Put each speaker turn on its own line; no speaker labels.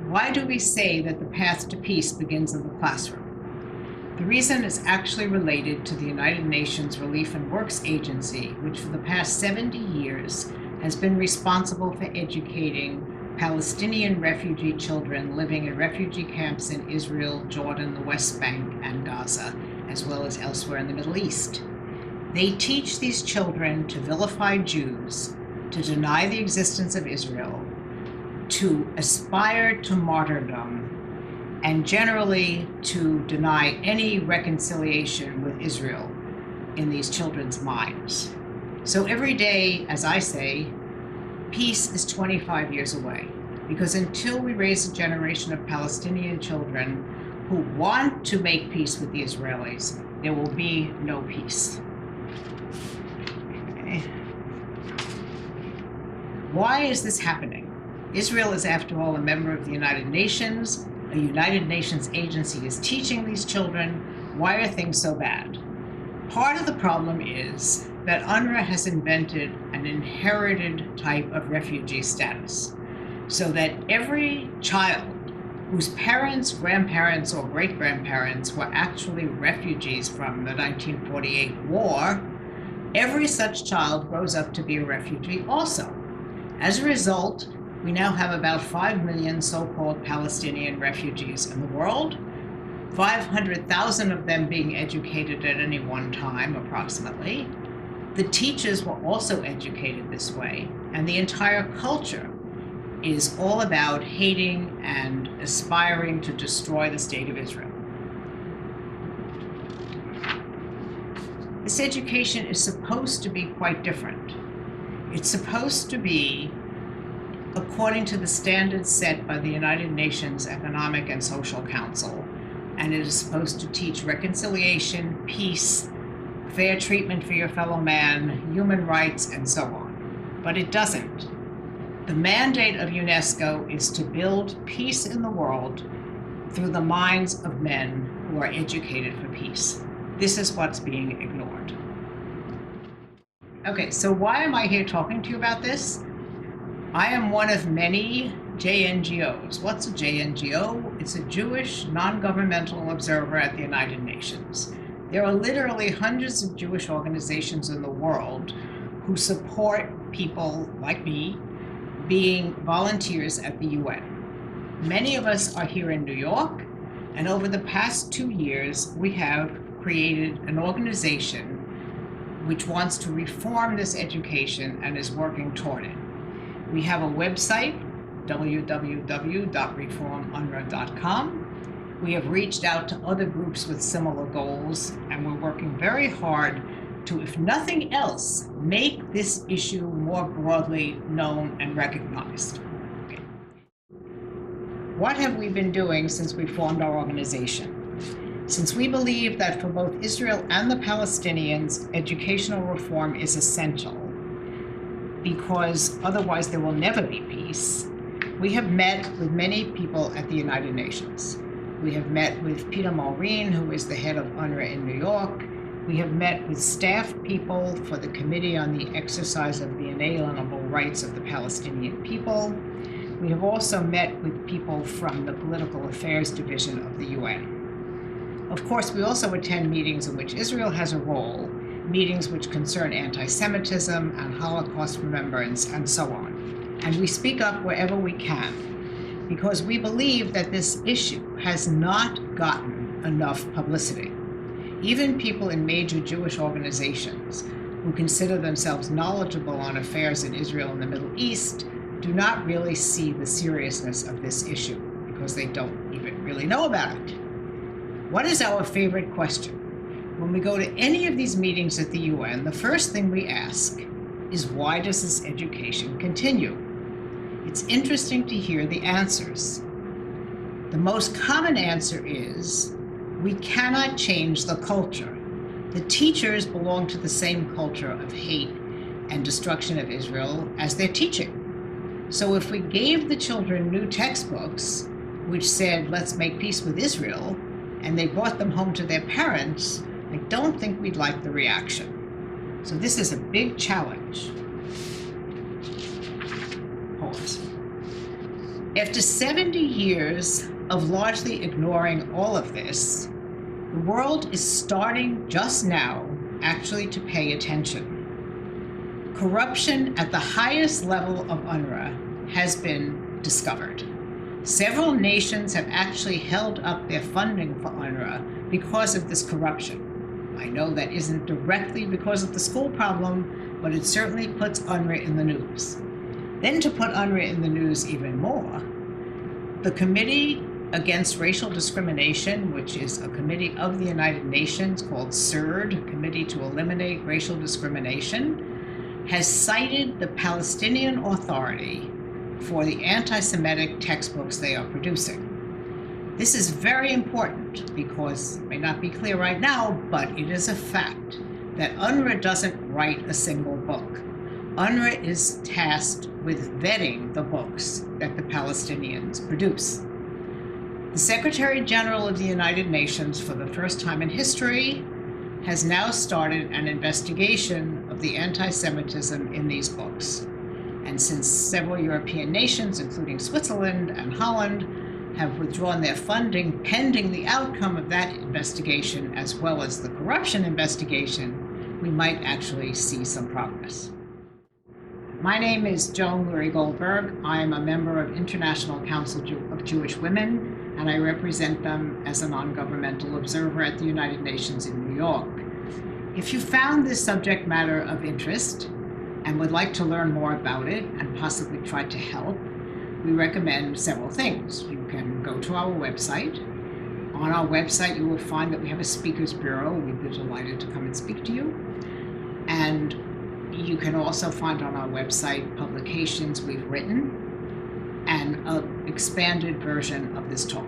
Why do we say that the path to peace begins in the classroom? The reason is actually related to the United Nations Relief and Works Agency, which for the past 70 years has been responsible for educating Palestinian refugee children living in refugee camps in Israel, Jordan, the West Bank, and Gaza, as well as elsewhere in the Middle East. They teach these children to vilify Jews, to deny the existence of Israel, to aspire to martyrdom, and generally to deny any reconciliation with Israel in these children's minds. So every day, as I say, peace is 25 years away, because until we raise a generation of Palestinian children who want to make peace with the Israelis, there will be no peace. Okay. Why is this happening? Israel is, after all, a member of the United Nations. A United Nations agency is teaching these children. Why are things so bad? Part of the problem is that UNRWA has invented an inherited type of refugee status, so that every child whose parents, grandparents, or great-grandparents were actually refugees from the 1948 war, every such child grows up to be a refugee also. As a result, we now have about 5 million so-called Palestinian refugees in the world, 500,000 of them being educated at any one time, approximately. The teachers were also educated this way, and the entire culture is all about hating and aspiring to destroy the state of Israel. This education is supposed to be quite different. It's supposed to be according to the standards set by the United Nations Economic and Social Council, and it is supposed to teach reconciliation, peace, fair treatment for your fellow man, human rights, and so on. But it doesn't. The mandate of UNESCO is to build peace in the world through the minds of men who are educated for peace. This is what's being ignored. Okay, so why am I here talking to you about this? I am one of many JNGOs. What's a JNGO? It's a Jewish non-governmental observer at the United Nations. There are literally hundreds of Jewish organizations in the world who support people like me being volunteers at the UN. Many of us are here in New York, and over the past 2 years, we have created an organization which wants to reform this education and is working toward it. We have a website, www.reformunrwa.com. We have reached out to other groups with similar goals, and we're working very hard to, if nothing else, make this issue more broadly known and recognized. Okay. What have we been doing since we formed our organization? Since we believe that for both Israel and the Palestinians, educational reform is essential, because otherwise there will never be peace, we have met with many people at the United Nations. We have met with Peter Mulreen, who is the head of UNRWA in New York. We have met with staff people for the Committee on the Exercise of the Inalienable Rights of the Palestinian People. We have also met with people from the Political Affairs Division of the UN. Of course, we also attend meetings in which Israel has a role, meetings which concern anti-Semitism and Holocaust remembrance and so on. And we speak up wherever we can, because we believe that this issue has not gotten enough publicity. Even people in major Jewish organizations who consider themselves knowledgeable on affairs in Israel and the Middle East do not really see the seriousness of this issue because they don't even really know about it. What is our favorite question? When we go to any of these meetings at the UN, the first thing we ask is, why does this education continue? It's interesting to hear the answers. The most common answer is, we cannot change the culture. The teachers belong to the same culture of hate and destruction of Israel as they're teaching. So if we gave the children new textbooks, which said, let's make peace with Israel, and they brought them home to their parents, I don't think we'd like the reaction. So this is a big challenge. Pause. After 70 years of largely ignoring all of this, the world is starting just now actually to pay attention. Corruption at the highest level of UNRWA has been discovered. Several nations have actually held up their funding for UNRWA because of this corruption. I know that isn't directly because of the school problem, but it certainly puts UNRWA in the news. Then to put UNRWA in the news even more, the Committee Against Racial Discrimination, which is a committee of the United Nations called CERD, Committee to Eliminate Racial Discrimination, has cited the Palestinian Authority for the anti-Semitic textbooks they are producing. This is very important because it may not be clear right now, but it is a fact that UNRWA doesn't write a single book. UNRWA is tasked with vetting the books that the Palestinians produce. The Secretary General of the United Nations, for the first time in history, has now started an investigation of the anti-Semitism in these books. And since several European nations, including Switzerland and Holland, have withdrawn their funding pending the outcome of that investigation, as well as the corruption investigation, we might actually see some progress. My name is Joan Lurie Goldberg. I am a member of International Council of Jewish Women, and I represent them as a non-governmental observer at the United Nations in New York. If you found this subject matter of interest and would like to learn more about it and possibly try to help, we recommend several things. You can go to our website. On our website, you will find that we have a speakers bureau. We'd be delighted to come and speak to you. And you can also find on our website publications we've written and an expanded version of this talk.